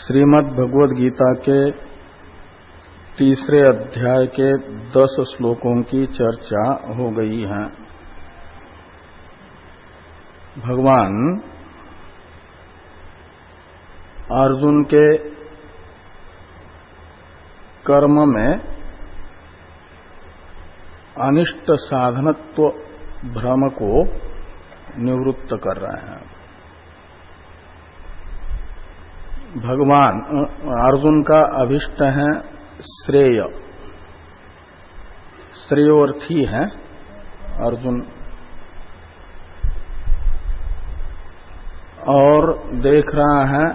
श्रीमद् भगवद गीता के तीसरे अध्याय के 10 श्लोकों की चर्चा हो गई है। भगवान अर्जुन के कर्म में अनिष्ट साधनत्व भ्रम को निवृत्त कर रहे हैं। भगवान अर्जुन का अभिष्ट है श्रेय, श्रेयोर्थी है अर्जुन, और देख रहा है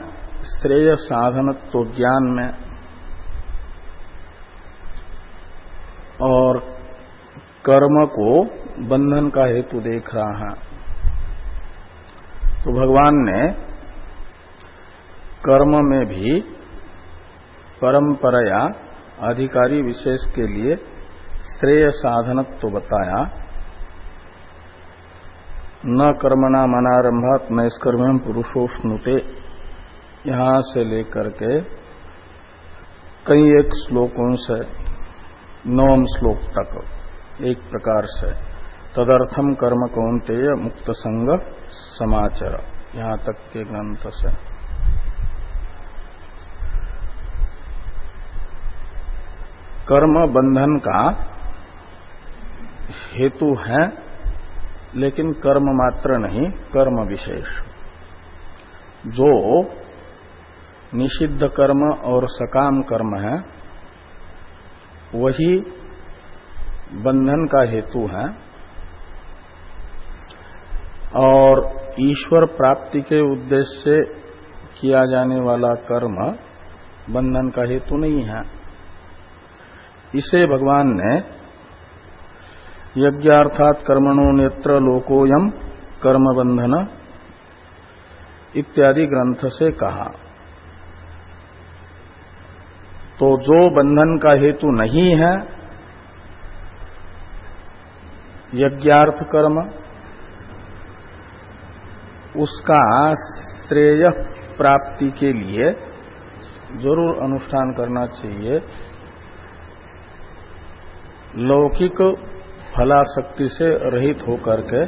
श्रेय साधनत्व ज्ञान में, और कर्म को बंधन का हेतु देख रहा है। तो भगवान ने कर्म में भी परंपराया अधिकारी विशेष के लिए श्रेय साधनत्व बताया। न कर्मणा मनारंभात नैष्कर्म्यम पुरुषोष्णुते, यहां से लेकर के कई एक श्लोकों से 9वें श्लोक तक एक प्रकार से तदर्थम कर्म कौन्तेय मुक्त संग समाचर, यहां तक के ग्रंथ से। कर्म बंधन का हेतु है, लेकिन कर्म मात्र नहीं, कर्म विशेष। जो निषिद्ध कर्म और सकाम कर्म है वही बंधन का हेतु है, और ईश्वर प्राप्ति के उद्देश्य से किया जाने वाला कर्म बंधन का हेतु नहीं है। इसे भगवान ने यज्ञार्थात कर्मणो नेत्र लोकोयम कर्म बंधन इत्यादि ग्रंथ से कहा। तो जो बंधन का हेतु नहीं है, यज्ञार्थ कर्म, उसका श्रेय प्राप्ति के लिए जरूर अनुष्ठान करना चाहिए। लौकिक फलाशक्ति से रहित होकर के,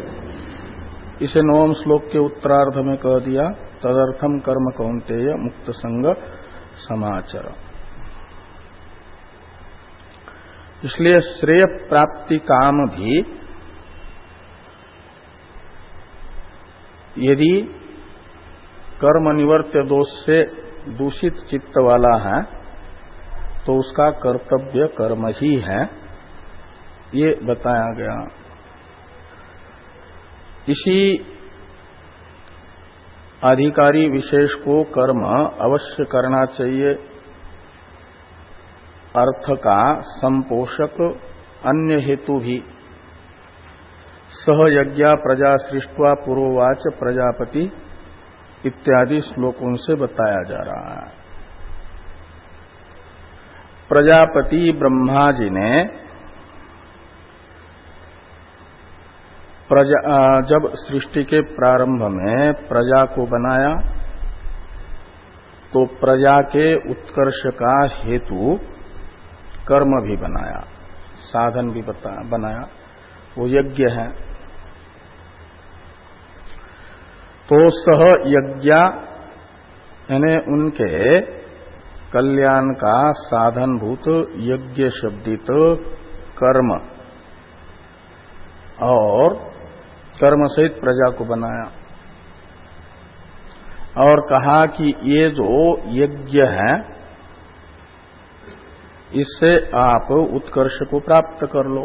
इसे 9वें श्लोक के उत्तरार्ध में कह दिया, तदर्थम कर्म कौन्तेय मुक्त संग समाचर। इसलिए श्रेय प्राप्ति काम भी यदि कर्म निवर्त्य दोष से दूषित चित्त वाला है तो उसका कर्तव्य कर्म ही है, ये बताया गया। इसी अधिकारी विशेष को कर्म अवश्य करना चाहिए। अर्थ का संपोषक अन्य हेतु भी सह यज्ञा प्रजा सृष्ट्वा पुरोवाच प्रजापति इत्यादि श्लोकों से बताया जा रहा है। प्रजापति ब्रह्मा जी ने जब सृष्टि के प्रारंभ में प्रजा को बनाया तो प्रजा के उत्कर्ष का हेतु कर्म भी बनाया, साधन भी बनाया, वो यज्ञ है। तो सह यज्ञा यानी उनके कल्याण का साधनभूत यज्ञ शब्दित कर्म, और कर्म सहित प्रजा को बनाया, और कहा कि ये जो यज्ञ है इससे आप उत्कर्ष को प्राप्त कर लो,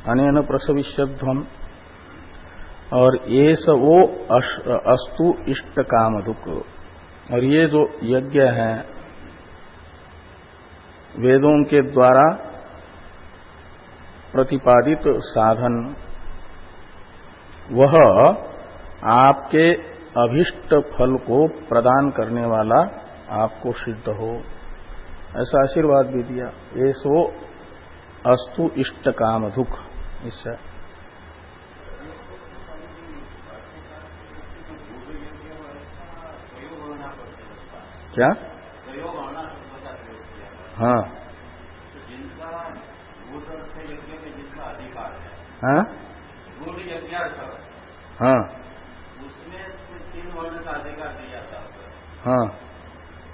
अनेन प्रसविष्यध्वम, और ये सब वो अस्तु इष्ट काम दुख। और ये जो यज्ञ है वेदों के द्वारा प्रतिपादित साधन, वह आपके अभिष्ट फल को प्रदान करने वाला आपको सिद्ध हो, ऐसा आशीर्वाद भी दिया। ये सो अस्तु इष्ट काम दुख। इससे क्या हाँ जिनका गुण अर्थ यज्ञ में जिसका अधिकार है, हाँ गुण यज्ञार्थ, हाँ उसमें 3 वर्ण का अधिकार दिया था। हाँ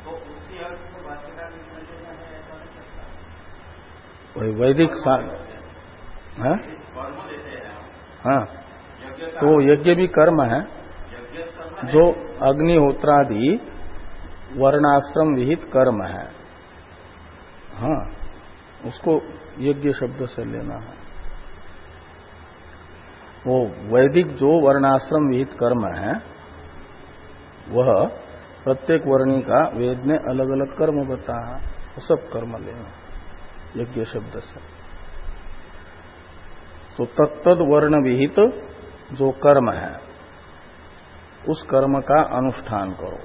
तो उसी अर्थ को भाष्यकार ने लेना है, ऐसा नहीं सकता। वही वैदिक हाँ कर्म लेते हैं हम, हाँ यज्ञ का तो यज्ञ भी कर्म है। यज्ञ कर्म है, जो अग्निहोत्रादि वर्णाश्रम विहित कर्म है, हाँ उसको यज्ञ शब्द से लेना है। वो वैदिक जो वर्णाश्रम विहित कर्म है वह प्रत्येक वर्णी का वेद ने अलग अलग कर्म बताया, वो सब कर्म लेना यज्ञ शब्द से। तो तत्तद वर्ण विहित जो कर्म है उस कर्म का अनुष्ठान करो।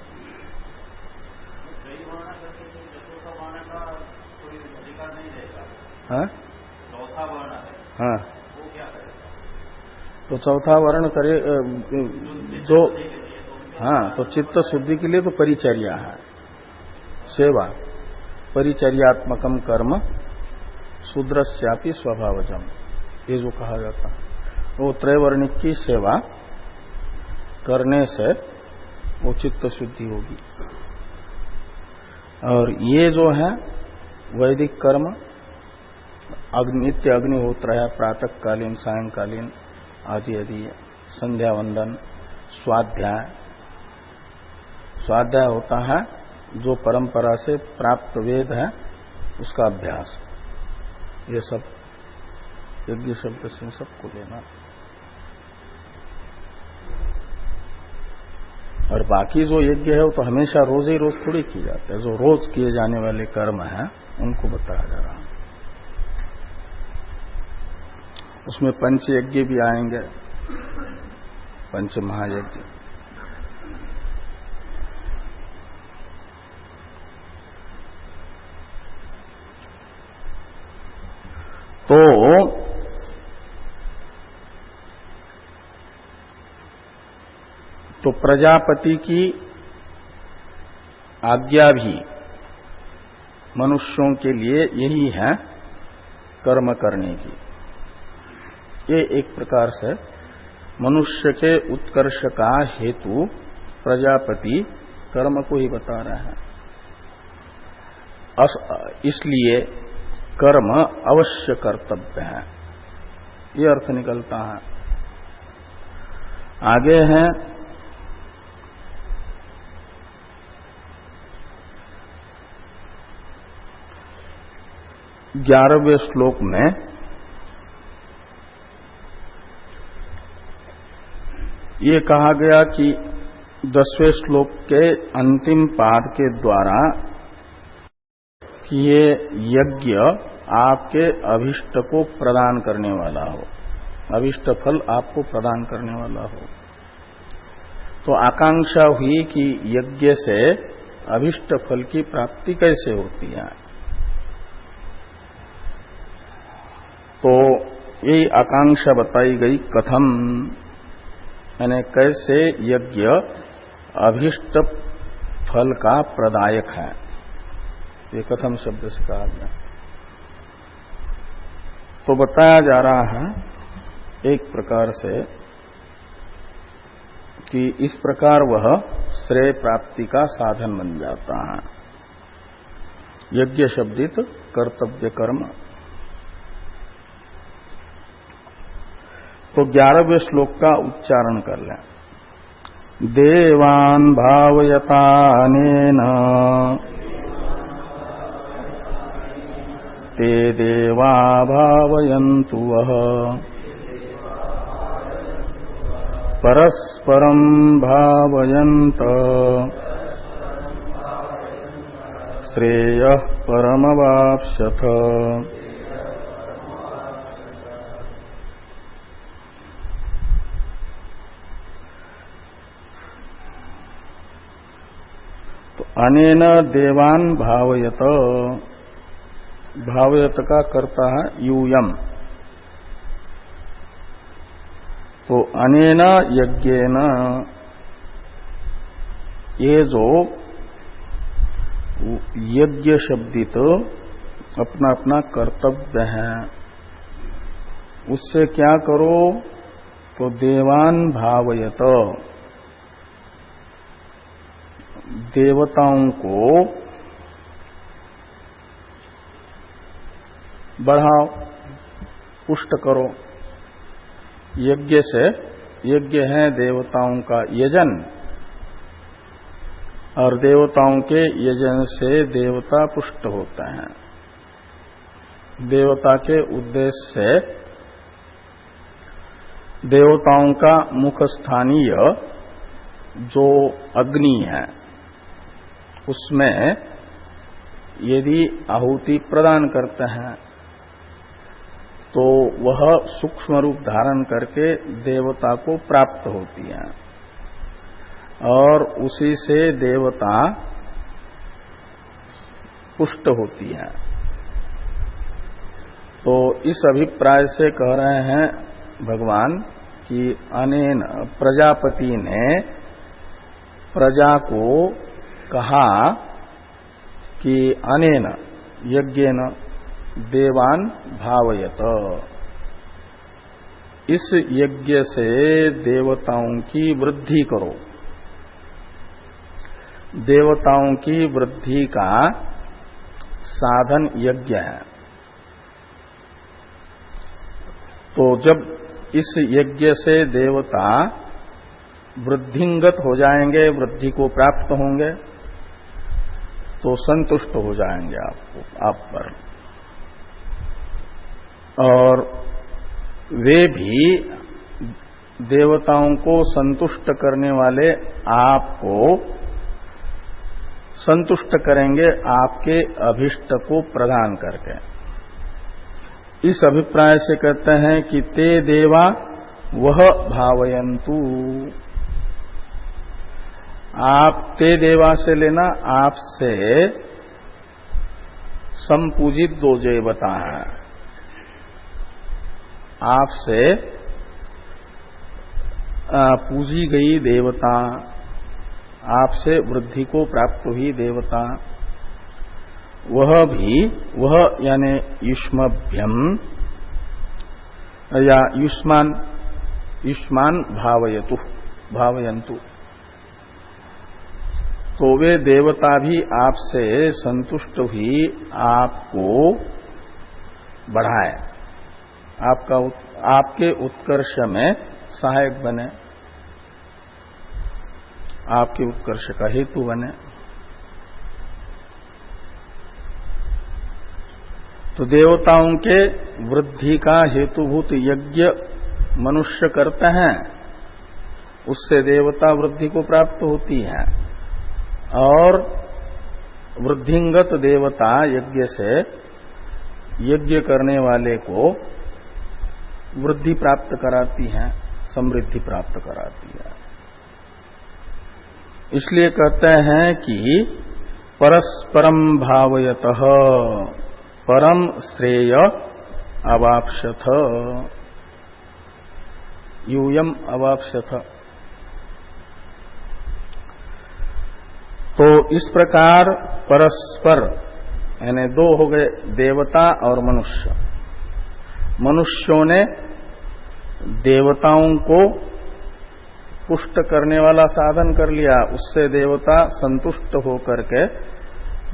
हाँ चौथा वर्ण है, हाँ वो क्या करेगा? तो चौथा वर्ण करे जो हाँ तो चित्त शुद्धि के लिए तो परिचर्या है, सेवा, परिचर्यात्मकम कर्म शूद्रस्यापि स्वभावजम, ये जो कहा जाता है वो त्रैवर्णिक की सेवा करने से वो चित्त शुद्धि होगी। और ये जो है वैदिक कर्म नित्य अग्निहोत्र है, प्रातःकालीन सायंकालीन आदि आदि, संध्या वंदन, स्वाध्याय। स्वाध्याय होता है जो परंपरा से प्राप्त वेद है उसका अभ्यास, ये सब यज्ञ शब्द से सबको लेना। और बाकी जो यज्ञ है वो तो हमेशा रोज ही रोज थोड़ी की जाते हैं, जो रोज किए जाने वाले कर्म हैं उनको बताया जा रहा है। उसमें पंच यज्ञ भी आएंगे, पंच महायज्ञ। तो प्रजापति की आज्ञा भी मनुष्यों के लिए यही है कर्म करने की। ये एक प्रकार से मनुष्य के उत्कर्ष का हेतु प्रजापति कर्म को ही बता रहे हैं। इसलिए कर्म अवश्य कर्तव्य है, ये अर्थ निकलता है। आगे है 11वें श्लोक में ये कहा गया कि 10वें श्लोक के अंतिम पाद के द्वारा कि ये यज्ञ आपके अभिष्ट को प्रदान करने वाला हो, अभिष्ट फल आपको प्रदान करने वाला हो। तो आकांक्षा हुई कि यज्ञ से अभिष्ट फल की प्राप्ति कैसे होती है। तो यही आकांक्षा बताई गई, कथम, यानी कैसे यज्ञ अभिष्ट फल का प्रदायक है, ये कथम शब्द से कहा गया। तो बताया जा रहा है एक प्रकार से कि इस प्रकार वह श्रेय प्राप्ति का साधन बन जाता है। यज्ञ शब्दित कर्तव्य कर्म। तो 11वें श्लोक का उच्चारण कर लें। देवान् भावयतानेन ते देवा भावयन्तु वः परस्परं भावयन्त श्रेयः परमवाप्स्यथ। तो अनेन देवान् भावयत, भावयत का करता है यूयम। तो अनेन यज्ञेन, ये जो यज्ञ शब्दित अपना अपना कर्तव्य है। उससे क्या करो तो देवान भावयत, देवताओं को बढ़ाओ, पुष्ट करो। यज्ञ से, यज्ञ है देवताओं का यजन, और देवताओं के यजन से देवता पुष्ट होते हैं। देवता के उद्देश्य से देवताओं का मुख स्थानीय जो अग्नि है उसमें यदि आहुति प्रदान करते हैं तो वह सूक्ष्म रूप धारण करके देवता को प्राप्त होती है और उसी से देवता पुष्ट होती है। तो इस अभिप्राय से कह रहे हैं भगवान कि अनेन प्रजापति ने प्रजा को कहा कि अनेन यज्ञेन देवान भावयत, इस यज्ञ से देवताओं की वृद्धि करो। देवताओं की वृद्धि का साधन यज्ञ है। तो जब इस यज्ञ से देवता वृद्धिंगत हो जाएंगे, वृद्धि को प्राप्त होंगे, तो संतुष्ट हो जाएंगे आप पर, और वे भी देवताओं को संतुष्ट करने वाले आपको संतुष्ट करेंगे आपके अभिष्ट को प्रदान करके। इस अभिप्राय से कहते हैं कि ते देवा वह भावयन्तु। आप ते देवा से लेना, आपसे संपूजित दो देवता है, आपसे पूजी गई देवता, आपसे वृद्धि को प्राप्त हुई देवता, वह यानी युष्मभ्यम या युष्मान भावयन्तु। तो वे देवता भी आपसे संतुष्ट हुई आपको बढ़ाए, आपके उत्कर्ष में सहायक बने, आपके उत्कर्ष का हेतु बने। तो देवताओं के वृद्धि का हेतुभूत यज्ञ मनुष्य करते हैं, उससे देवता वृद्धि को प्राप्त होती है, और वृद्धिंगत देवता यज्ञ से यज्ञ करने वाले को वृद्धि प्राप्त कराती है, समृद्धि प्राप्त कराती है। इसलिए कहते हैं कि परस्परम भावयतः परम श्रेय अवाप्स्यथ, यूयम अवाप्स्यथ। तो इस प्रकार परस्पर यानी दो हो गए, देवता और मनुष्य। मनुष्यों ने देवताओं को पुष्ट करने वाला साधन कर लिया, उससे देवता संतुष्ट होकर के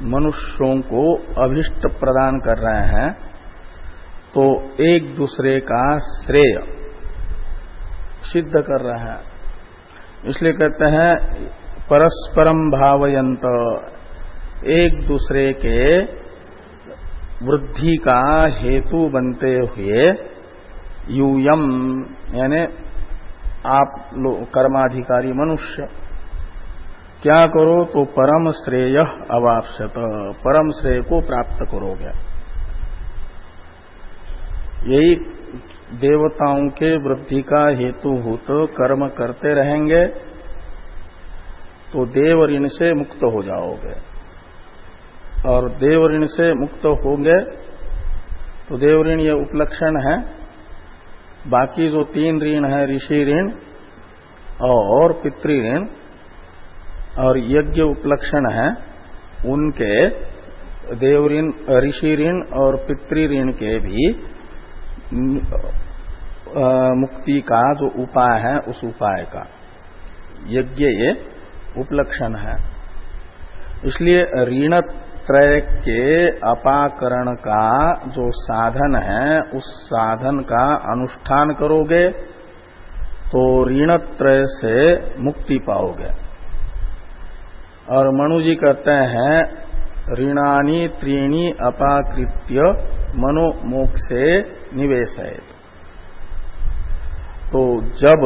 मनुष्यों को अभिष्ट प्रदान कर रहे हैं। तो एक दूसरे का श्रेय सिद्ध कर रहे हैं, इसलिए कहते हैं परस्परम भावयन्त, एक दूसरे के वृद्धि का हेतु बनते हुए यूयम यानी आप कर्माधिकारी मनुष्य क्या करो तो परम श्रेय अवाप्स्यत, परम श्रेय को प्राप्त करोगे। यही देवताओं के वृद्धि का हेतुभूत कर्म करते रहेंगे तो देव ऋण से मुक्त हो जाओगे, और देव ऋण से मुक्त होंगे तो देव ऋण ये उपलक्षण है। बाकी जो तीन ऋण है, ऋषि ऋण और पितृ ऋण और यज्ञ उपलक्षण है, उनके देव ऋण, ऋषि ऋण और पितृ ऋण के भी मुक्ति का जो उपाय है उस उपाय का यज्ञ ये उपलक्षण है। इसलिए ऋणत्रय के अपाकरण का जो साधन है उस साधन का अनुष्ठान करोगे तो ऋणत्रय से मुक्ति पाओगे। और मनु जी कहते हैं ऋणानि त्रीणि अपाकृत्य मनोमोक्षे निवेशयेत्। तो जब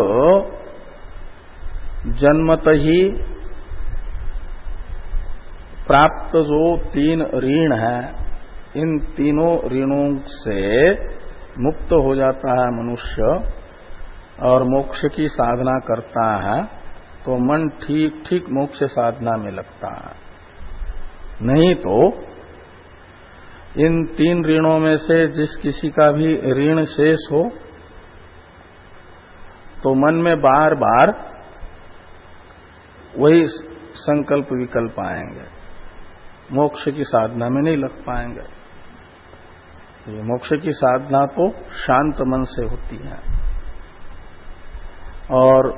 जन्मत ही प्राप्त जो 3 ऋण है इन तीनों ऋणों से मुक्त हो जाता है मनुष्य और मोक्ष की साधना करता है तो मन ठीक ठीक मोक्ष साधना में लगता है। नहीं तो इन 3 ऋणों में से जिस किसी का भी ऋण शेष हो तो मन में बार बार वही संकल्प विकल्प आएंगे, मोक्ष की साधना में नहीं लग पाएंगे। मोक्ष की साधना तो शांत मन से होती है और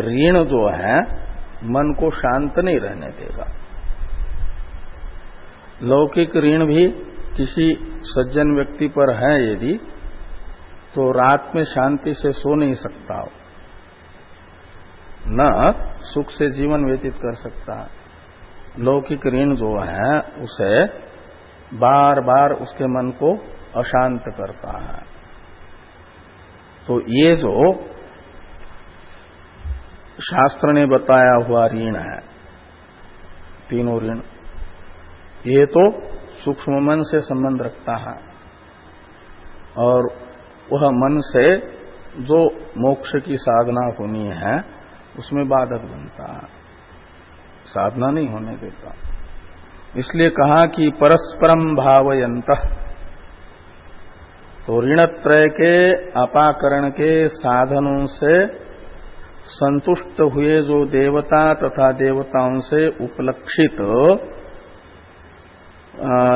ऋण जो है मन को शांत नहीं रहने देगा। लौकिक ऋण भी किसी सज्जन व्यक्ति पर है यदि तो रात में शांति से सो नहीं सकता हो, न सुख से जीवन व्यतीत कर सकता। लौकिक ऋण जो है उसे बार बार उसके मन को अशांत करता है। तो ये जो शास्त्र ने बताया हुआ ऋण है, तीनों ऋण, ये तो सूक्ष्म मन से संबंध रखता है और वह मन से जो मोक्ष की साधना होनी है उसमें बाधक बनता है, साधना नहीं होने देता। इसलिए कहा कि परस्परम भावयन्तः। तो ऋणत्रय के अपाकरण के साधनों से संतुष्ट हुए जो देवता तथा देवताओं से उपलक्षित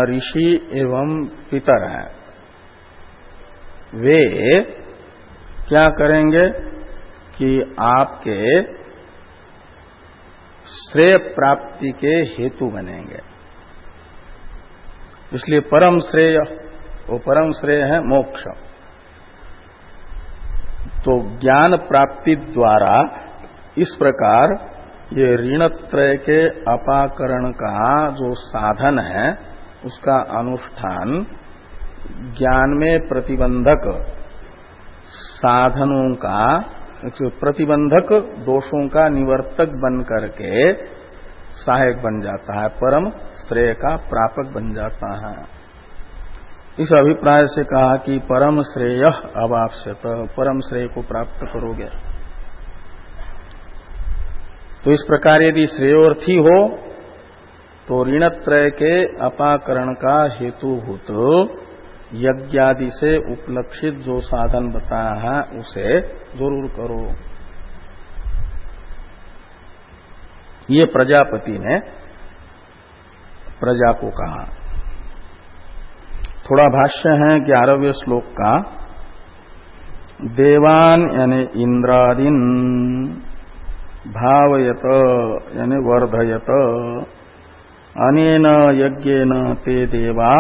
ऋषि एवं पितर हैं, वे क्या करेंगे कि आपके श्रेय प्राप्ति के हेतु बनेंगे। इसलिए परम श्रेय, वो परम श्रेय है मोक्ष। तो ज्ञान प्राप्ति द्वारा इस प्रकार ये ऋणत्रय के अपाकरण का जो साधन है उसका अनुष्ठान ज्ञान में प्रतिबंधक साधनों का, प्रतिबंधक दोषों का निवर्तक बन करके सहायक बन जाता है, परम श्रेय का प्रापक बन जाता है। इस अभिप्राय से कहा कि परम श्रेय अवाप्स्यत, परम श्रेय को प्राप्त करोगे। तो इस प्रकार यदि श्रेयोर्थी हो तो ऋणत्रय के अपाकरण का हेतुभूत यज्ञादि से उपलक्षित जो साधन बताया है उसे जरूर करो। ये प्रजापति ने प्रजा को कहा। थोड़ा भाष्य है 11वें श्लोक का। देवान यानी इंद्रादीन भावयत यानी वर्धयत अनेन यज्ञेन ते देवा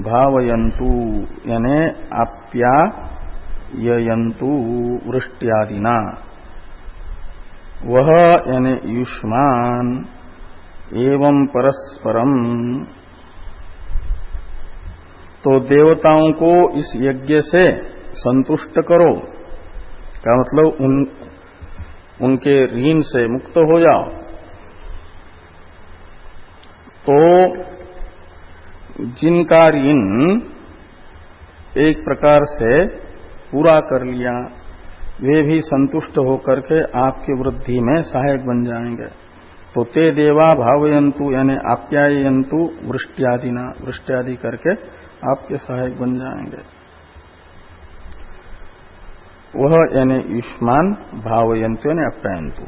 भावयन्तु यानी आप्याययन्तु वृष्ट्यादिना। वह यानी युष्मान एवं परस्परम। तो देवताओं को इस यज्ञ से संतुष्ट करो, का मतलब उनके ऋण से मुक्त हो जाओ। तो जिनका ऋण एक प्रकार से पूरा कर लिया वे भी संतुष्ट होकर के आपकी वृद्धि में सहायक बन जाएंगे। तो ते देवा भावयन्तु यानी आप्यायन्तु वृष्ट्यादिना, वृष्ट्यादि करके आपके सहायक बन जाएंगे। वह यानी युष्मान भावयन्तु यानी आप्यायन्तु।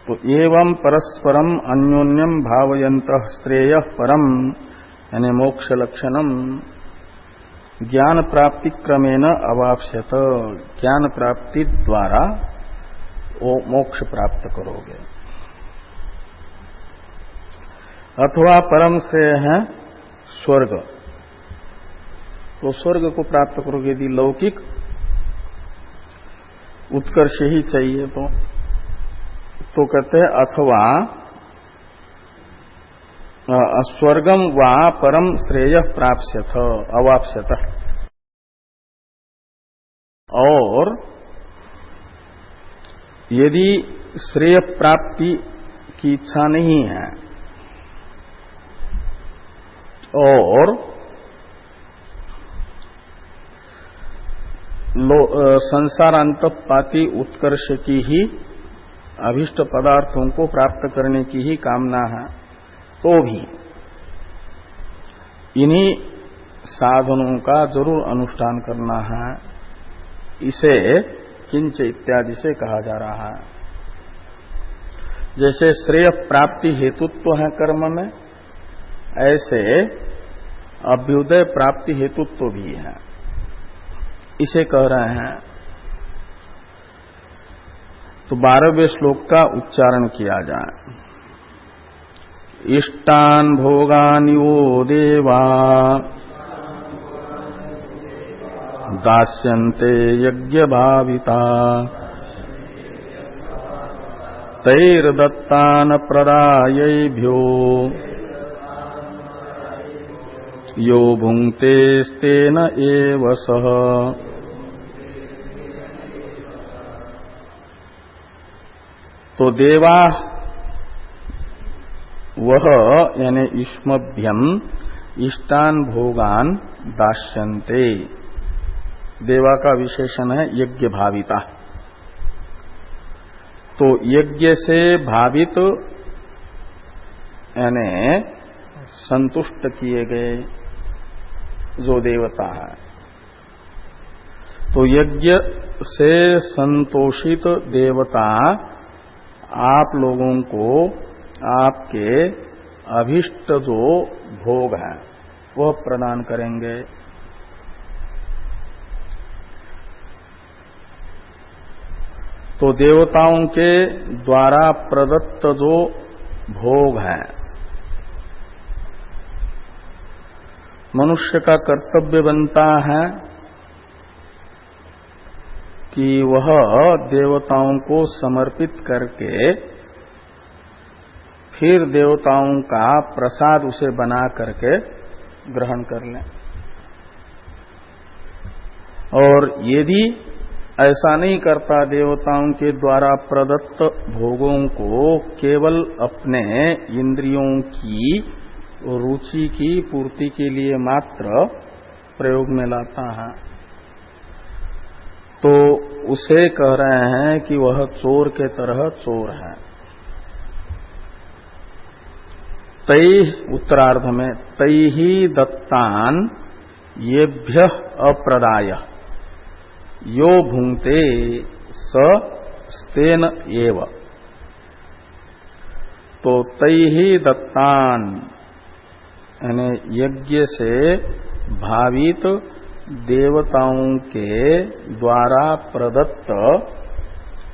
तो एवं परस्परम अन्योन्यम भावयन्तः श्रेयः परम यानी मोक्ष लक्षणम ज्ञान प्राप्ति क्रमेण अवाप्स्यत, ज्ञान प्राप्ति द्वारा वो मोक्ष प्राप्त करोगे। अथवा परम श्रेय है स्वर्ग, तो स्वर्ग को प्राप्त करोगे। यदि लौकिक उत्कर्ष ही चाहिए तो कहते हैं अथवा स्वर्गम वा परम श्रेय प्राप्स्यथ अवाप्स्यथ। और यदि श्रेय प्राप्ति की इच्छा नहीं है और संसारांतपाती उत्कर्ष की ही अभिष्ट पदार्थों को प्राप्त करने की ही कामना है, तो भी इन्हीं साधनों का जरूर अनुष्ठान करना है। इसे किंच इत्यादि से कहा जा रहा है। जैसे श्रेय प्राप्ति हेतुत्व है कर्म में, ऐसे अभ्युदय प्राप्ति हेतुत्व भी है, इसे कह रहे हैं। तो 12वें श्लोक का उच्चारण किया जाए। इष्टान भोगान यो देवा दास्यन्ते यज्ञ भाविता तैर्दत्तान प्रदायैभ्यो यो भुंक्ते स्तेन एव सः। तो देवा वह यानी युष्मभ्यम इष्टान भोगान दास्यन्ते, देवा का विशेषण है यज्ञ भाविता। तो यज्ञ से भावित यानी संतुष्ट किए गए जो देवता है, तो यज्ञ से संतोषित देवता आप लोगों को आपके अभिष्ट जो भोग है वह प्रदान करेंगे। तो देवताओं के द्वारा प्रदत्त जो भोग है, मनुष्य का कर्तव्य बनता है कि वह देवताओं को समर्पित करके फिर देवताओं का प्रसाद उसे बना करके ग्रहण कर लें। और यदि ऐसा नहीं करता, देवताओं के द्वारा प्रदत्त भोगों को केवल अपने इंद्रियों की रुचि की पूर्ति के लिए मात्र प्रयोग में लाता है, तो उसे कह रहे हैं कि वह चोर के तरह चोर है। तै उत्तरार्ध में तैहि दत्तान येभ्यः अप्रदाय यो भुंक्ते स स्तेन एव। तो तैहि दत्तान यानी यज्ञ से भावित देवताओं के द्वारा प्रदत्त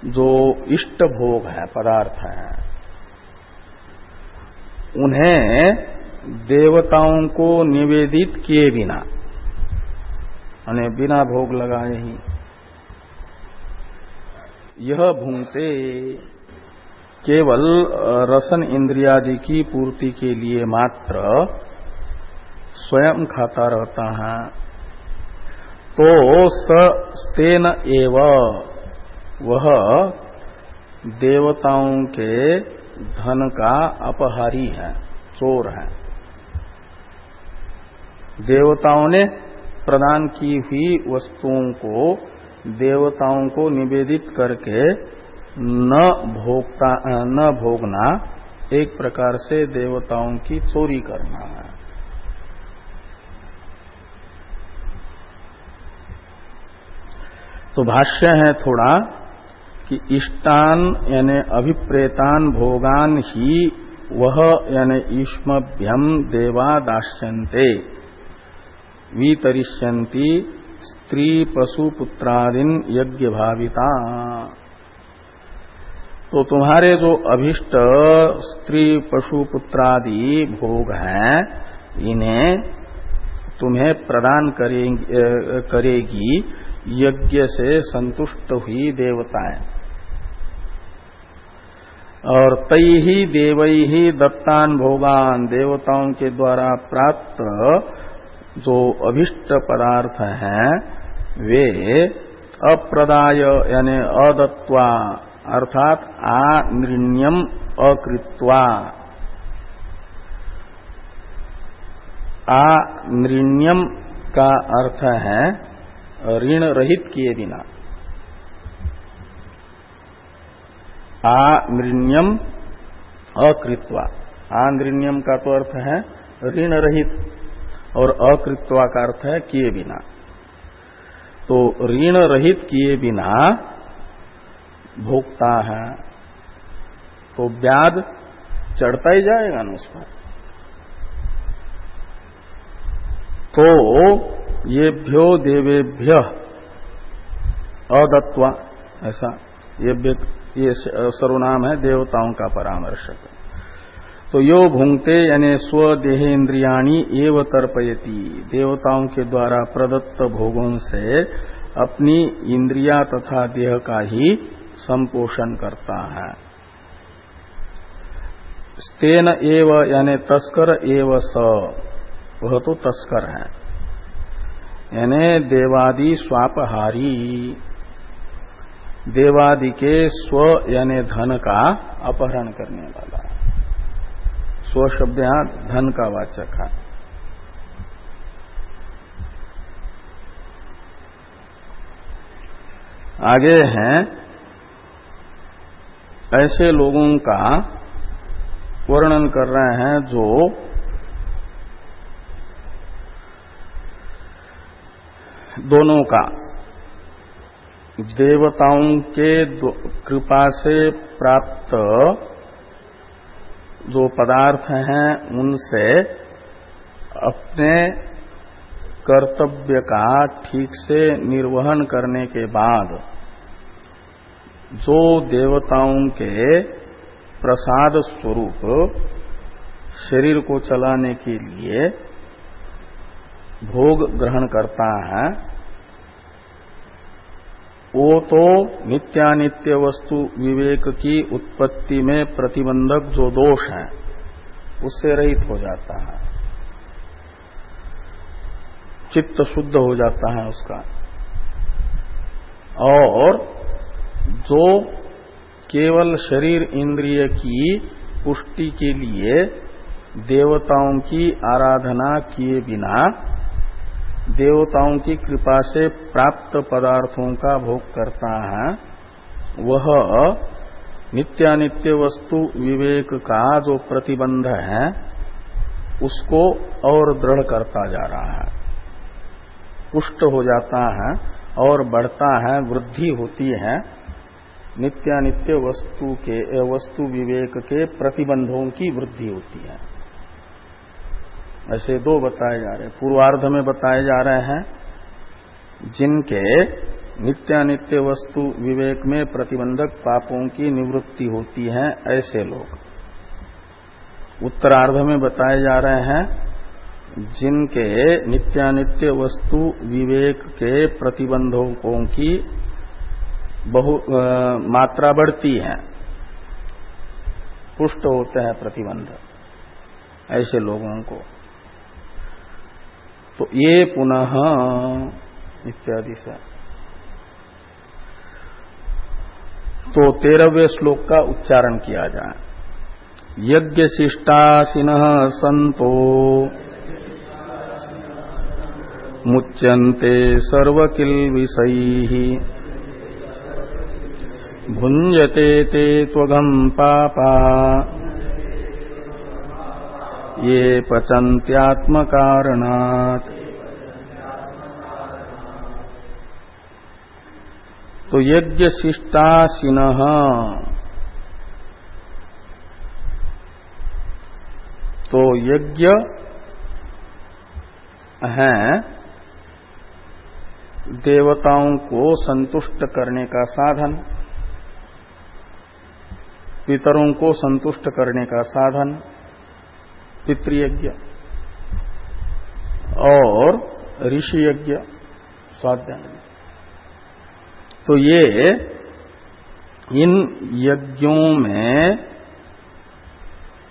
जो इष्ट भोग है, पदार्थ है, उन्हें देवताओं को निवेदित किए बिना, यानी बिना भोग लगाए ही, यह भुंक्ते केवल रसन इंद्रियादि की पूर्ति के लिए मात्र स्वयं खाता रहता है, तो स स्तेन एव, वह देवताओं के धन का अपहारी है, चोर है। देवताओं ने प्रदान की हुई वस्तुओं को देवताओं को निवेदित करके न भोगना एक प्रकार से देवताओं की चोरी करना है। तो भाष्य है थोड़ा कि इष्टान यानी अभिप्रेतान भोगान ही वह यानी ईष्मभ्यम देवा दास्यन्ते वितरिष्यन्ति स्त्री पशु पुत्रादीन यज्ञ भाविता। तो तुम्हारे जो अभिष्ट स्त्री पशु पुत्रादि भोग हैं, इन्हें तुम्हें प्रदान करेगी यज्ञ से संतुष्ट हुई देवताएं। और तई ही देवई ही दत्तान भोगान, देवताओं के द्वारा प्राप्त जो अभिष्ट पदार्थ हैं वे अप्रदाय यानी अदत्वा अर्थात आनृण्यम अकृत्वा, आनृण्यम का अर्थ है ऋण रहित किए बिना, आनृण्यम अकृत्वा, आनृण्यम का तो अर्थ है ऋण रहित और अकृत्वा का अर्थ है किए बिना। तो ऋण रहित किए बिना भोगता है तो ब्याज चढ़ता ही जाएगा ना उस पर। तो ये भ्यो देवेभ्य अदत्वा, ऐसा ये सर्वनाम है देवताओं का परामर्शक। तो यो भुंक्ते यानी स्वदेहेन्द्रियाणि एव तर्पयति, देवताओं के द्वारा प्रदत्त भोगों से अपनी इंद्रिया तथा देह का ही संपोषण करता है। स्तेन एव यानी तस्कर एव स, वह तो तस्कर है, यानी देवादि स्वापहारी, देवादि के स्व यानी धन का अपहरण करने वाला। स्व शब्द यहां धन का वाचक है। आगे हैं ऐसे लोगों का वर्णन कर रहे हैं जो दोनों का, देवताओं के कृपा से प्राप्त जो पदार्थ हैं उनसे अपने कर्तव्य का ठीक से निर्वहन करने के बाद जो देवताओं के प्रसाद स्वरूप शरीर को चलाने के लिए भोग ग्रहण करता है, वो तो नित्यानित्य वस्तु विवेक की उत्पत्ति में प्रतिबंधक जो दोष है उससे रहित हो जाता है, चित्त शुद्ध हो जाता है उसका। और जो केवल शरीर इंद्रिय की पुष्टि के लिए देवताओं की आराधना किए बिना देवताओं की कृपा से प्राप्त पदार्थों का भोग करता है, वह नित्यानित्य वस्तु विवेक का जो प्रतिबंध है उसको और दृढ़ करता जा रहा है, पुष्ट हो जाता है और बढ़ता है, वृद्धि होती है नित्यानित्य वस्तु विवेक के प्रतिबंधों की वृद्धि होती है। ऐसे दो बताए जा रहे हैं, पूर्वार्ध में बताए जा रहे हैं जिनके नित्यानित्य वस्तु विवेक में प्रतिबंधक पापों की निवृत्ति होती है ऐसे लोग। उत्तरार्ध में बताए जा रहे हैं जिनके नित्यानित्य वस्तु विवेक के प्रतिबंधों की मात्रा बढ़ती है, पुष्ट होते हैं प्रतिबंध, ऐसे लोगों को। तो ये पुनः इत्यादि से तो 13वें श्लोक का उच्चारण किया जाए। यज्ञ शिष्टासिनः संतो मुच्यन्ते सर्वकिल्बिषैः भुञ्जते ते त्वघं पापा ये पचन्त्यात्मकारणात्। तो यज्ञ शिष्टासिनः तो यज्ञ हैं देवताओं को संतुष्ट करने का साधन, पितरों को संतुष्ट करने का साधन पितृयज्ञ, और ऋषि यज्ञ स्वाध्याय। तो ये इन यज्ञों में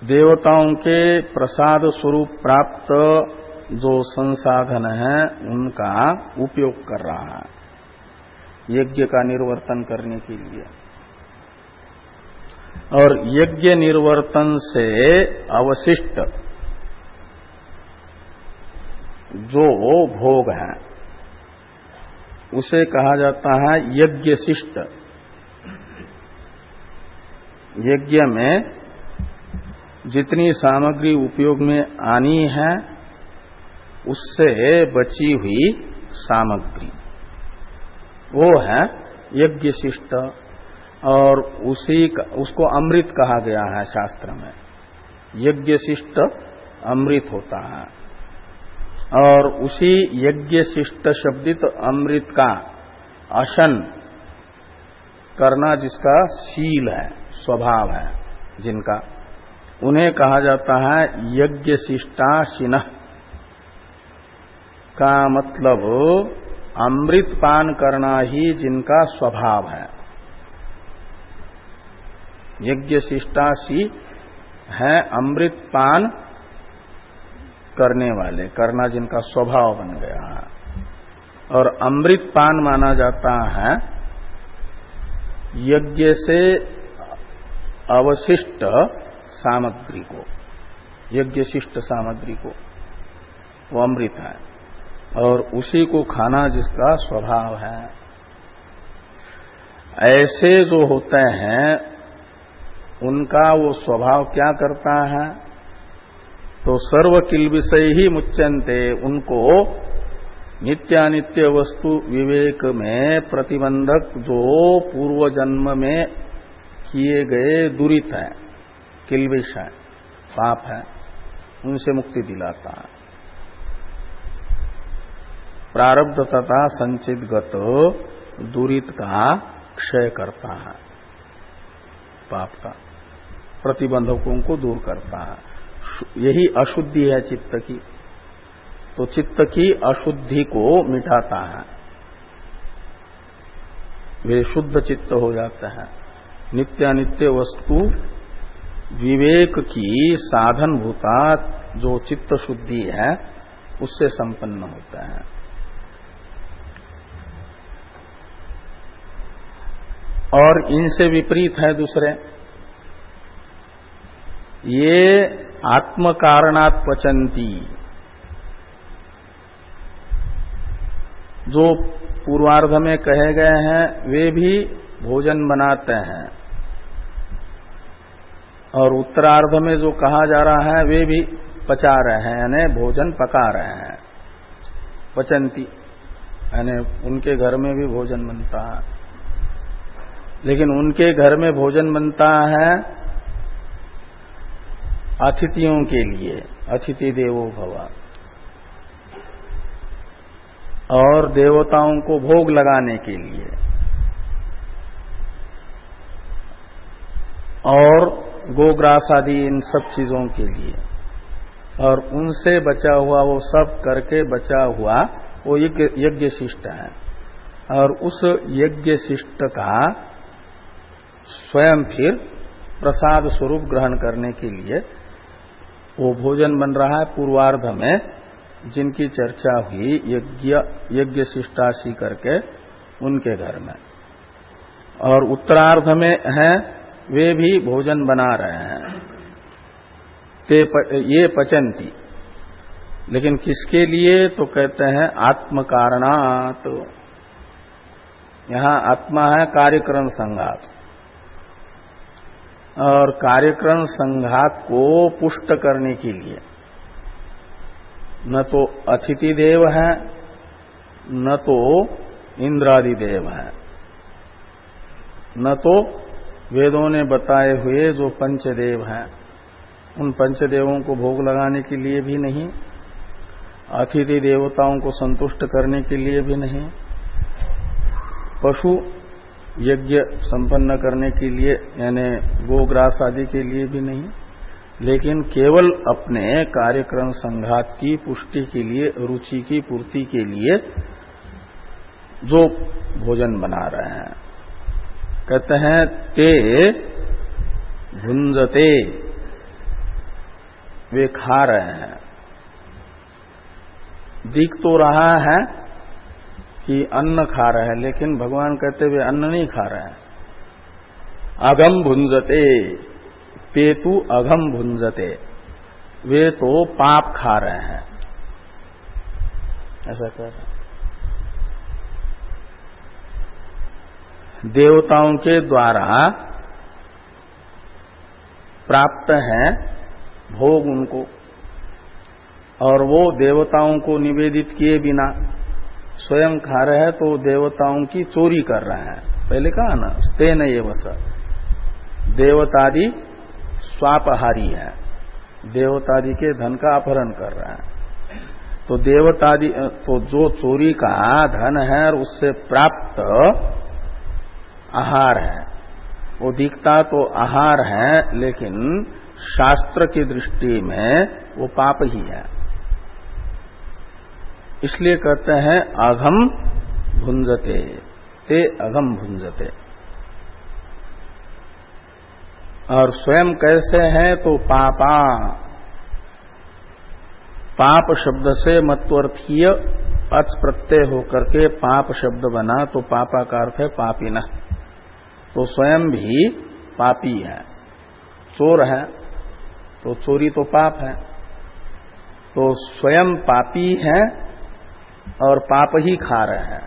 देवताओं के प्रसाद स्वरूप प्राप्त जो संसाधन है उनका उपयोग कर रहा है यज्ञ का निर्वर्तन करने के लिए। और यज्ञ निर्वर्तन से अवशिष्ट जो भोग है उसे कहा जाता है यज्ञ शिष्ट। यज्ञ में जितनी सामग्री उपयोग में आनी है उससे बची हुई सामग्री वो है यज्ञ शिष्ट, और उसको अमृत कहा गया है शास्त्र में। यज्ञ शिष्ट अमृत होता है, और उसी यज्ञ शिष्ट शब्दित अमृत का अशन करना जिसका शील है, स्वभाव है जिनका, उन्हें कहा जाता है यज्ञ शिष्टाशिनः। का मतलब अमृत पान करना ही जिनका स्वभाव है। यज्ञ शिष्टाशी है अमृत पान करने वाले, करना जिनका स्वभाव बन गया है। और अमृत पान माना जाता है यज्ञ से अवशिष्ट सामग्री को, यज्ञ शिष्ट सामग्री को, वो अमृत है, और उसी को खाना जिसका स्वभाव है। ऐसे जो होते हैं उनका वो स्वभाव क्या करता है, तो सर्व किल विषय ही मुच्यन्ते, उनको नित्यानित्य वस्तु विवेक में प्रतिबंधक जो पूर्व जन्म में किए गए दुरित है, किल्बिष है, पाप है, उनसे मुक्ति दिलाता है। प्रारब्ध तथा संचितगत दुरित का क्षय करता है, पाप का प्रतिबंधकों को दूर करता है। यही अशुद्धि है चित्त की, तो चित्त की अशुद्धि को मिटाता है, वे शुद्ध चित्त हो जाते हैं। नित्यानित्य वस्तु विवेक की साधन भूता जो चित्त शुद्धि है उससे संपन्न होता है। और इनसे विपरीत है दूसरे, ये आत्म कारणात् पचंती, जो पूर्वार्ध में कहे गए हैं वे भी भोजन बनाते हैं, और उत्तरार्ध में जो कहा जा रहा है वे भी पचा रहे हैं, यानी भोजन पका रहे हैं। पचंती यानी उनके घर में भी भोजन बनता है, लेकिन उनके घर में भोजन बनता है अतिथियों के लिए, अतिथि देवो भव, और देवताओं को भोग लगाने के लिए, और गोग्रास आदि इन सब चीजों के लिए, और उनसे बचा हुआ वो सब करके बचा हुआ वो यज्ञ शिष्ट है। और उस यज्ञ शिष्ट का स्वयं फिर प्रसाद स्वरूप ग्रहण करने के लिए वो भोजन बन रहा है। पूर्वार्ध में जिनकी चर्चा हुई यज्ञ शिष्टाशी करके उनके घर में, और उत्तरार्ध में है वे भी भोजन बना रहे हैं, ये पचंती। लेकिन किसके लिए, तो कहते हैं आत्म कारणात्। यहां आत्मा है कार्यक्रम संघात, और कार्यक्रम संघात को पुष्ट करने के लिए न तो अतिथि देव है न तो इंद्रादि देव है, न तो वेदों ने बताए हुए जो पंचदेव हैं उन पंचदेवों को भोग लगाने के लिए भी नहीं, अतिथि देवताओं को संतुष्ट करने के लिए भी नहीं, पशु यज्ञ संपन्न करने के लिए यानी गोग्रास आदि के लिए भी नहीं, लेकिन केवल अपने कार्यक्रम संघात की पुष्टि के लिए, रुचि की पूर्ति के लिए जो भोजन बना रहे हैं। कहते हैं ते भुंजते, वे खा रहे हैं। दिख तो रहा है कि अन्न खा रहे हैं, लेकिन भगवान कहते वे अन्न नहीं खा रहे हैं। अघम भुंजते, ते तु अघम भुंजते, वे तो पाप खा रहे हैं, ऐसा कह रहे हैं। देवताओं के द्वारा प्राप्त है भोग उनको, और वो देवताओं को निवेदित किए बिना स्वयं खा रहे हैं, तो देवताओं की चोरी कर रहे हैं। पहले कहा ना, स्तेन एव स, देवतादि स्वापहारी है, देवतादि के धन का अपहरण कर रहे हैं। तो देवतादि, तो जो चोरी का धन है और उससे प्राप्त आहार है, वो दिखता तो आहार है, लेकिन शास्त्र की दृष्टि में वो पाप ही है। इसलिए कहते हैं अघम भुंजते, ते अघम भुंजते। और स्वयं कैसे है तो पापा, पाप शब्द से मत्वर्थीय अच प्रत्यय होकर के पाप शब्द बना, तो पापा का अर्थ है पापिना। तो स्वयं भी पापी है, चोर है, तो चोरी तो पाप है, तो स्वयं पापी है और पाप ही खा रहे हैं।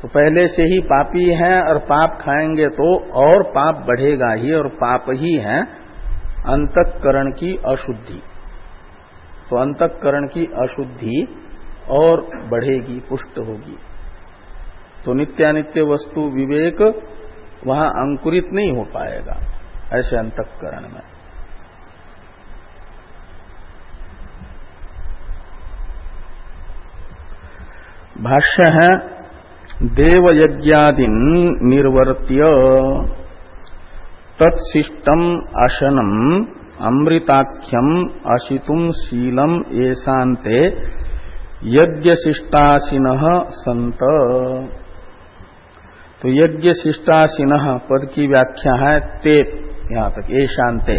तो पहले से ही पापी हैं और पाप खाएंगे तो और पाप बढ़ेगा ही, और पाप ही है अंतःकरण की अशुद्धि। तो अंतःकरण की अशुद्धि और बढ़ेगी, पुष्ट होगी। तो नित्यानित्य वस्तु विवेक वहां अंकुरित नहीं हो पाएगा ऐसे अंतःकरण में। भाष्य है देवयज्ञादिन निर्वर्त्य तत्शिष्टम अशनम अमृताख्यम अशितुम शीलम येषान्ते यज्ञशिष्टाशिनः संत। तो यज्ञशिष्टाशिनः पद की व्याख्या है ते, यहां तक येषान्ते,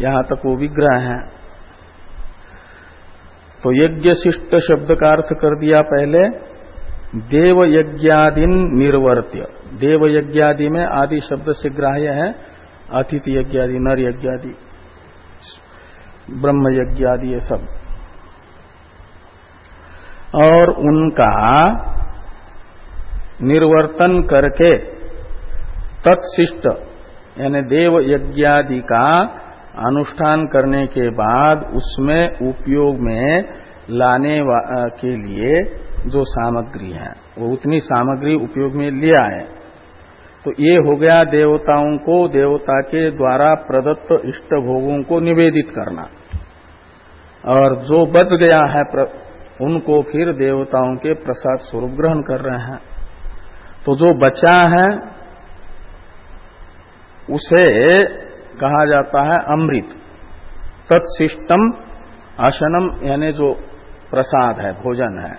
यहां तक वो विग्रह है। तो यज्ञशिष्ट शब्द का अर्थ कर दिया पहले देव यज्ञादिन निर्वर्त्य। देव यज्ञादि में आदि शब्द से ग्राह्य है अतिथि यज्ञादि, नर यज्ञादि, ब्रह्म यज्ञादि, ये सब। और उनका निर्वर्तन करके तत्शिष्ट यानी देव यज्ञादि का अनुष्ठान करने के बाद उसमें उपयोग में लाने के लिए जो सामग्री है वो उतनी सामग्री उपयोग में ले आए। तो ये हो गया देवताओं को देवता के द्वारा प्रदत्त इष्ट भोगों को निवेदित करना, और जो बच गया है उनको फिर देवताओं के प्रसाद स्वरूप ग्रहण कर रहे हैं। तो जो बचा है उसे कहा जाता है अमृत। तत्शिष्टम आसनम यानी जो प्रसाद है, भोजन है,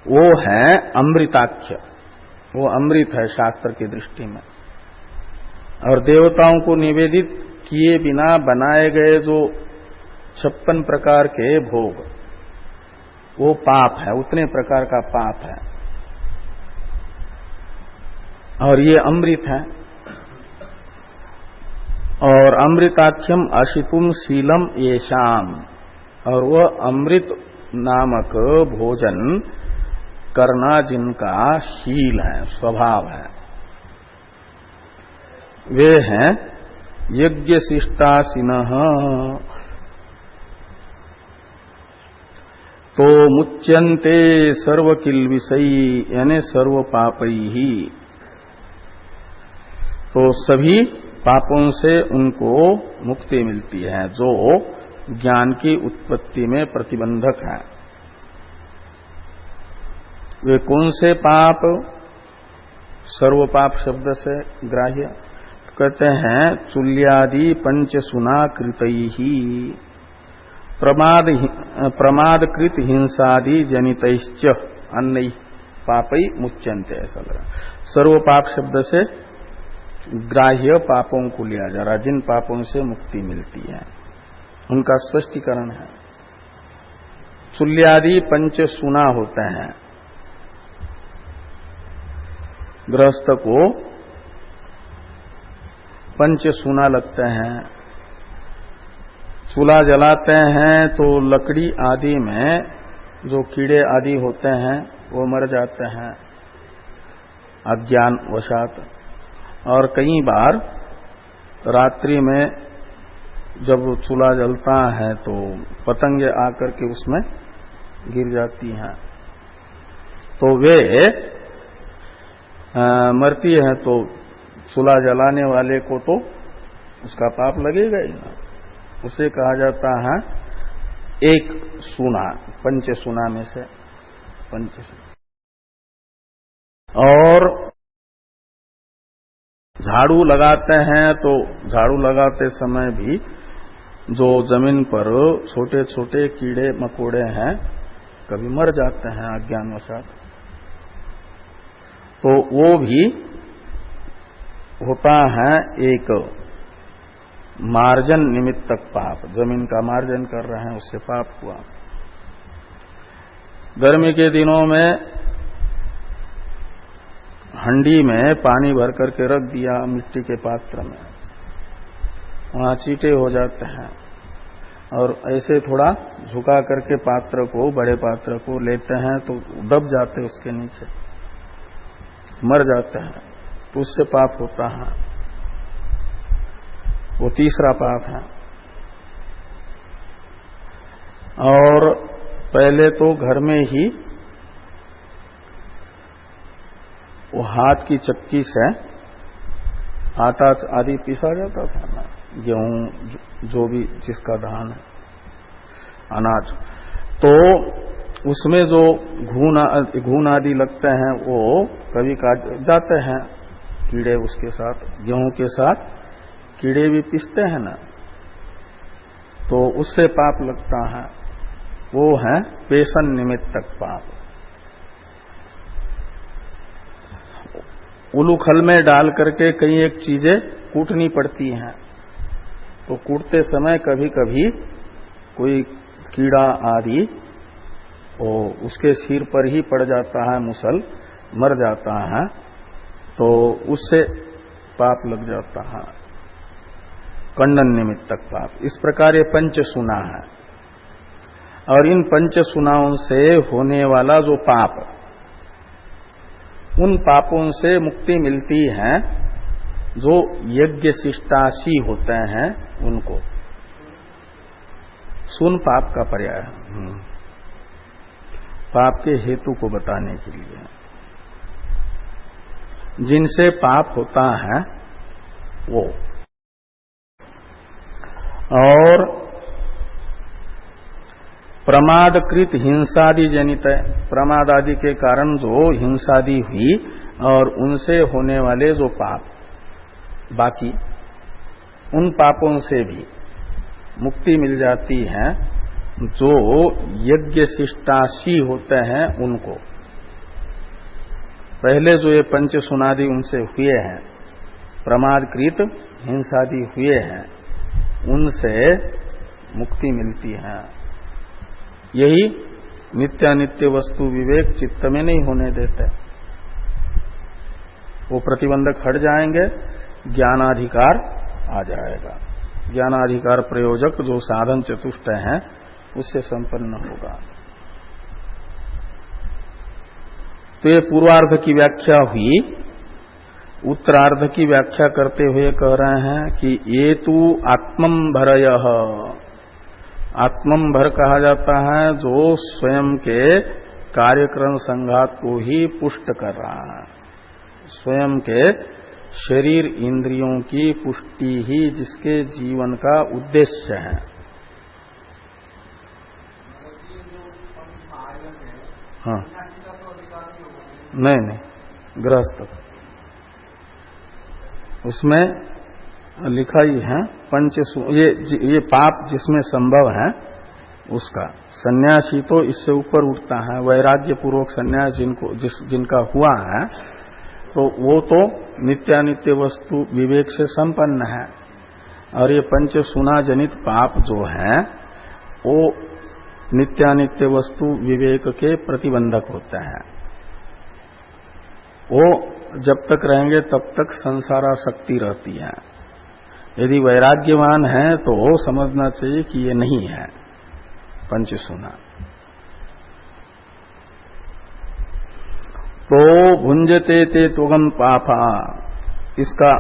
वो है अमृताख्य, वो अमृत है शास्त्र की दृष्टि में। और देवताओं को निवेदित किए बिना बनाए गए जो 56 प्रकार के भोग, वो पाप है, उतने प्रकार का पाप है, और ये अमृत है। और अमृताख्यम अशितुम शीलम येषाम, और वह अमृत नामक भोजन करना जिनका शील है, स्वभाव है, वे हैं यज्ञशिष्टाशिनः। तो मुच्यन्ते सर्वकिल्बिषयी यानी सर्व पापैः। तो सभी पापों से उनको मुक्ति मिलती है जो ज्ञान की उत्पत्ति में प्रतिबंधक है। वे कौन से पाप? सर्व पाप शब्द से ग्राह्य कहते हैं चुल्यादि पंचसुना कृतैहि प्रमादकृत हिंसादि जनितैश्च अन्य पापई मुच्यन्ते। ऐसा लगा सर्व पाप शब्द से ग्राह्य पापों को लिया जा रहा, जिन पापों से मुक्ति मिलती है उनका स्पष्टीकरण है। चुल्यादि पंचसुना होते हैं। गृहस्थ को पंचसुना लगते हैं। चूल्हा जलाते हैं तो लकड़ी आदि में जो कीड़े आदि होते हैं वो मर जाते हैं अज्ञान वशात। और कई बार रात्रि में जब चूल्हा जलता है तो पतंगे आकर के उसमें गिर जाती हैं तो वे मरती है, तो चूल्हा जलाने वाले को तो उसका पाप लगेगा ही ना। उसे कहा जाता है एक सुना, पंचसुना में से पंचसुना। और झाड़ू लगाते हैं तो झाड़ू लगाते समय भी जो जमीन पर छोटे छोटे कीड़े मकोड़े हैं कभी मर जाते हैं अज्ञानवशात, तो वो भी होता है एक मार्जन निमित्तक पाप। जमीन का मार्जन कर रहे हैं उससे पाप हुआ। गर्मी के दिनों में हंडी में पानी भर करके रख दिया मिट्टी के पात्र में, वहां चींटे हो जाते हैं और ऐसे थोड़ा झुका करके पात्र को, बड़े पात्र को लेते हैं तो दब जाते उसके नीचे, मर जाते हैं, तो उससे पाप होता है। वो तीसरा पाप है। और पहले तो घर में ही वो हाथ की चक्की से आटा आदि पीसा जाता था ना, गेहूं जो भी जिसका धान है अनाज, तो उसमें जो घून आदि लगते हैं वो कभी काट जाते हैं कीड़े, उसके साथ गेहूं के साथ कीड़े भी पिसते हैं ना, तो उससे पाप लगता है। वो है पेशन निमित्तक पाप। उलूखल में डाल करके कई एक चीजें कूटनी पड़ती हैं, तो कूटते समय कभी कभी कोई कीड़ा आदि वो उसके सिर पर ही पड़ जाता है, मुसल मर जाता है, तो उससे पाप लग जाता है, खंडन निमित्तक पाप। इस प्रकार ये पंचसुना है। और इन पंचसुनाओं से होने वाला जो पाप, उन पापों से मुक्ति मिलती है जो यज्ञ शिष्टाशी होते हैं उनको। सुन पाप का पर्याय है, पाप के हेतु को बताने के लिए। जिनसे पाप होता है वो, और प्रमादकृत हिंसादि जनित है, प्रमाद आदि के कारण जो हिंसादि हुई और उनसे होने वाले जो पाप, बाकी उन पापों से भी मुक्ति मिल जाती है जो यज्ञ शिष्टाशी होते हैं उनको। पहले जो ये पंचसुनादि उनसे हुए हैं, प्रमादकृत हिंसादि हुए हैं, उनसे मुक्ति मिलती है। यही नित्यानित्य वस्तु विवेक चित्त में नहीं होने देते, वो प्रतिबंधक हट जाएंगे, ज्ञानाधिकार आ जाएगा। ज्ञानाधिकार प्रयोजक जो साधन चतुष्ट हैं उससे संपन्न होगा। तो ये पूर्वार्ध की व्याख्या हुई। उत्तरार्ध की व्याख्या करते हुए कह रहे हैं कि ये तू आत्मंभरयः, आत्मंभर कहा जाता है जो स्वयं के कार्यक्रम संघात को ही पुष्ट कर रहा है, स्वयं के शरीर इंद्रियों की पुष्टि ही जिसके जीवन का उद्देश्य है। हाँ, नहीं, गृहस्थ उसमें लिखा ही है ये पाप जिसमें संभव है उसका। सन्यासी तो इससे ऊपर उठता है, वैराग्य पूर्वक सन्यास जिनका हुआ है तो वो तो नित्यानित्य वस्तु विवेक से संपन्न है, और ये पंच सुना जनित पाप जो है वो नित्यानित्य वस्तु विवेक के प्रतिबंधक होते हैं। वो जब तक रहेंगे तब तक संसारासक्ति रहती है। यदि वैराग्यवान है तो समझना चाहिए कि ये नहीं है पंच सुना। तो भुंजते ते तुगम पापा, इसका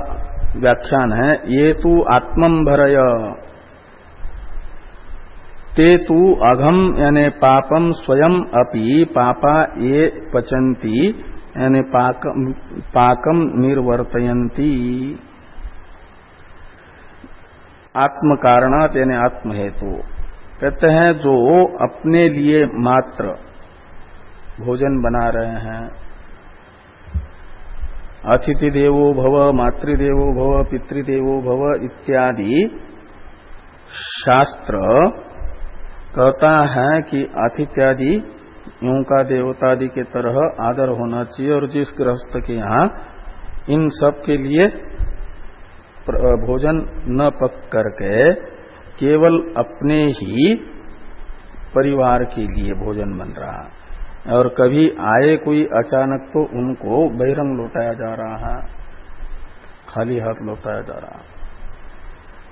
व्याख्यान है ये तु आत्मंभरय ते तु अघम यानी पापम स्वयं अपि पापा ये पचंती यानी पाकम निर्वर्तयंती। आत्म कारणात यानी आत्म हेतु। कहते हैं जो अपने लिए मात्र भोजन बना रहे हैं, अतिथि देवो भव, मातृदेवो भव, पितृदेवो भव इत्यादि शास्त्र कहता है कि अतिथ्यादि यों का देवतादि के तरह आदर होना चाहिए, और जिस गृहस्थ के यहाँ इन सब के लिए भोजन न पक करके केवल अपने ही परिवार के लिए भोजन बन रहा है, और कभी आए कोई अचानक तो उनको बहिरंग लौटाया जा रहा है, खाली हाथ लौटाया जा रहा है,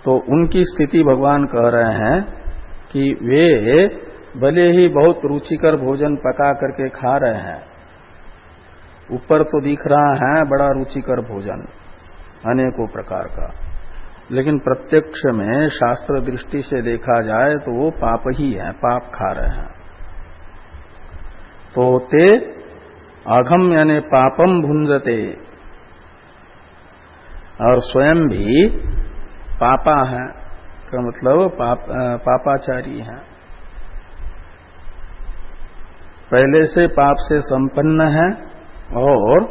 तो उनकी स्थिति भगवान कह रहे हैं कि वे भले ही बहुत रुचिकर भोजन पका करके खा रहे हैं, ऊपर तो दिख रहा है बड़ा रुचिकर भोजन अनेकों प्रकार का, लेकिन प्रत्यक्ष में शास्त्र दृष्टि से देखा जाए तो वो पाप ही है, पाप खा रहे हैं। तो ते अघम यानी पापम भुंजते, और स्वयं भी पापा है का मतलब पापाचारी है, पहले से पाप से संपन्न है और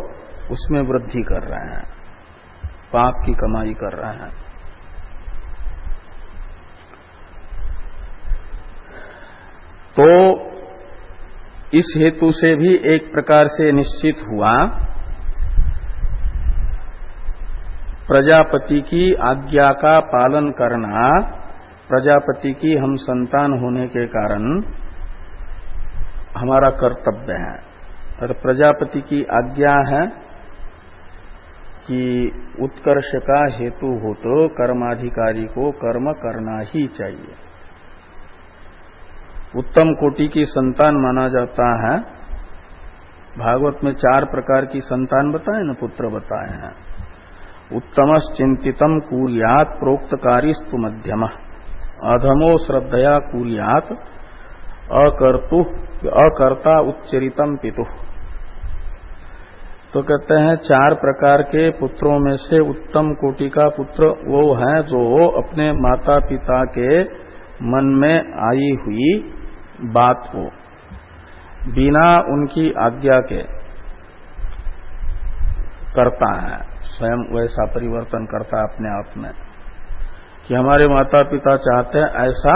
उसमें वृद्धि कर रहे हैं, पाप की कमाई कर रहे हैं। तो इस हेतु से भी एक प्रकार से निश्चित हुआ प्रजापति की आज्ञा का पालन करना, प्रजापति की हम संतान होने के कारण हमारा कर्तव्य है। और प्रजापति की आज्ञा है कि उत्कर्ष का हेतु हो तो कर्माधिकारी को कर्म करना ही चाहिए। उत्तम कोटि की संतान माना जाता है। भागवत में 4 प्रकार की संतान बताए न, पुत्र बताए हैं। उत्तमश्चिंतितम कुर्यात् प्रोक्तकारिस्तु मध्यमः, अधमो श्रद्धया कुर्यात् अकर्ता उच्चरितम पितुः। तो कहते हैं 4 प्रकार के पुत्रों में से उत्तम कोटि का पुत्र वो है जो अपने माता पिता के मन में आई हुई बात को बिना उनकी आज्ञा के करता है, स्वयं वैसा परिवर्तन करता है अपने आप में कि हमारे माता पिता चाहते हैं ऐसा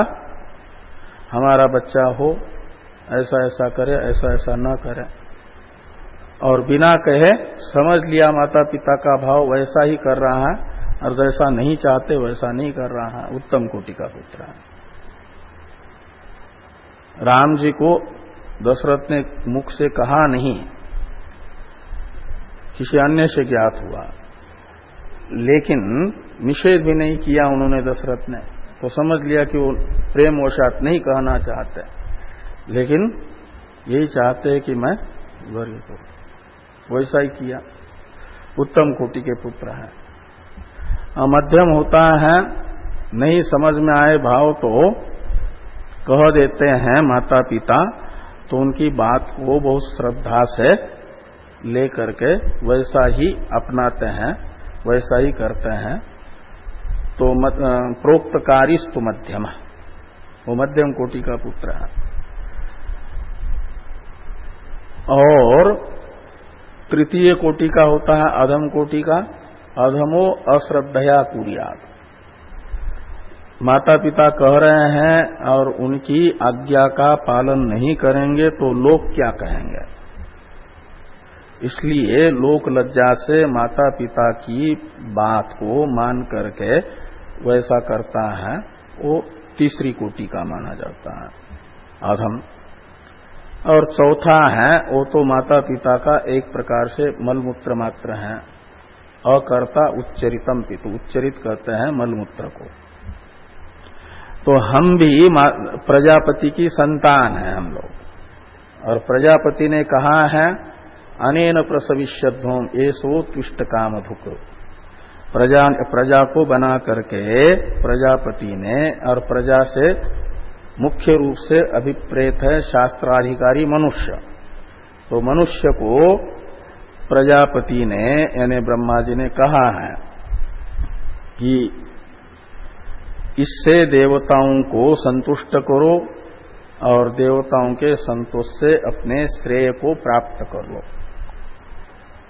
हमारा बच्चा हो, ऐसा ऐसा करे, ऐसा ऐसा न करे, और बिना कहे समझ लिया माता पिता का भाव वैसा ही कर रहा है, और जैसा नहीं चाहते वैसा नहीं कर रहा है। उत्तम कोटि का पुत्र है। राम जी को दशरथ ने मुख से कहा नहीं, किसी अन्य से ज्ञात हुआ, लेकिन निषेध भी नहीं किया उन्होंने दशरथ ने, तो समझ लिया कि वो प्रेमवशात नहीं कहना चाहते, लेकिन यही चाहते कि मैं वर्ग करूं, वैसा ही किया। उत्तम कोटि के पुत्र है। मध्यम होता है, नहीं समझ में आए भाव तो कह देते हैं माता पिता, तो उनकी बात को बहुत श्रद्धा से ले करके वैसा ही अपनाते हैं, वैसा ही करते हैं। तो प्रोक्तकारिस्तु मध्यम, वो मध्यम कोटि का पुत्र है। और तृतीय कोटि का होता है अधम कोटि का, अधमो अश्रद्धया कुर्यात्। माता पिता कह रहे हैं और उनकी आज्ञा का पालन नहीं करेंगे तो लोग क्या कहेंगे, इसलिए लोक लज्जा से माता पिता की बात को मान करके वैसा करता है, वो तीसरी कोटि का माना जाता है अधम। और चौथा है वो तो माता पिता का एक प्रकार से मलमूत्र मात्र है, अकर्ता उच्चरितम पितु, उच्चरित करते हैं मलमूत्र को। तो हम भी प्रजापति की संतान हैं हम लोग, और प्रजापति ने कहा है अनेन प्रसविष्यध्वम एसो तुष्ट कामधुक। प्रजा को बना करके प्रजापति ने, और प्रजा से मुख्य रूप से अभिप्रेत है शास्त्राधिकारी मनुष्य, तो मनुष्य को प्रजापति ने यानी ब्रह्मा जी ने कहा है कि इससे देवताओं को संतुष्ट करो और देवताओं के संतोष से अपने श्रेय को प्राप्त कर लो।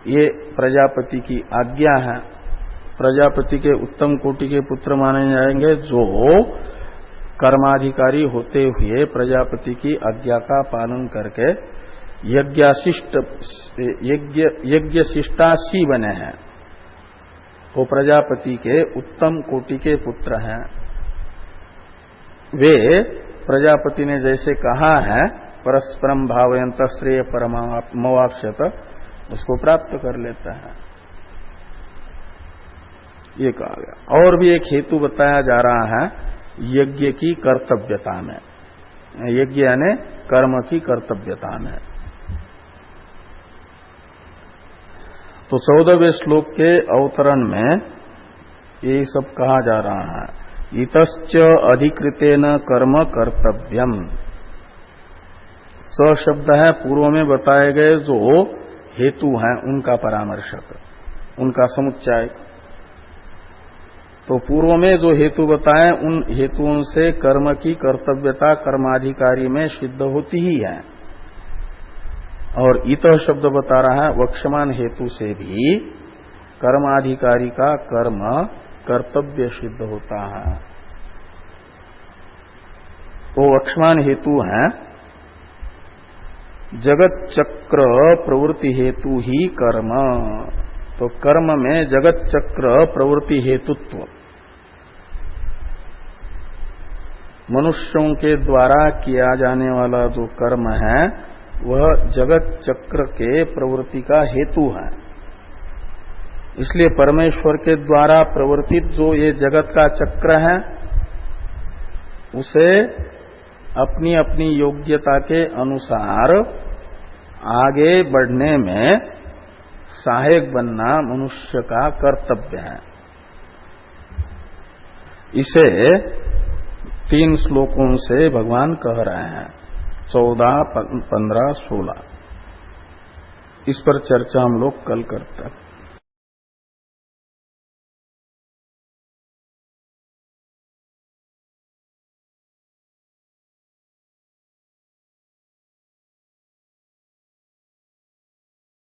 ये प्रजापति की आज्ञा है। प्रजापति के उत्तम कोटि के पुत्र माने जाएंगे जो कर्माधिकारी होते हुए प्रजापति की आज्ञा का पालन करके यज्ञशिष्टासी बने हैं, वो प्रजापति के उत्तम कोटि के पुत्र हैं। वे प्रजापति ने जैसे कहा है परस्परम भावयंत श्रेय परमावाप्स्यत, उसको प्राप्त कर लेता है, ये कहा गया। और भी एक हेतु बताया जा रहा है यज्ञ की कर्तव्यता में, यज्ञ यानी कर्म की कर्तव्यता में। तो 14वें श्लोक के अवतरण में ये सब कहा जा रहा है, इतश्च अधिकृतेन कर्म कर्तव्यम। स शब्द है पूर्व में बताए गए जो हेतु हैं उनका परामर्शक, उनका समुच्चय। तो पूर्व में जो हेतु बताए उन हेतुओं से कर्म की कर्तव्यता कर्माधिकारी में सिद्ध होती ही है। और इतः शब्द बता रहा है वक्षमान हेतु से भी कर्माधिकारी का कर्म कर्तव्य सिद्ध होता है। वो वक्षमान हेतु है जगत चक्र प्रवृत्ति हेतु ही कर्म। तो कर्म में जगत चक्र प्रवृत्ति हेतुत्व, मनुष्यों के द्वारा किया जाने वाला जो कर्म है वह जगत चक्र के प्रवृत्ति का हेतु है। इसलिए परमेश्वर के द्वारा प्रवर्तित जो ये जगत का चक्र है उसे अपनी अपनी योग्यता के अनुसार आगे बढ़ने में सहायक बनना मनुष्य का कर्तव्य है। इसे 3 श्लोकों से भगवान कह रहे हैं, 14, 15, 16। इस पर चर्चा हम लोग कल करते हैं।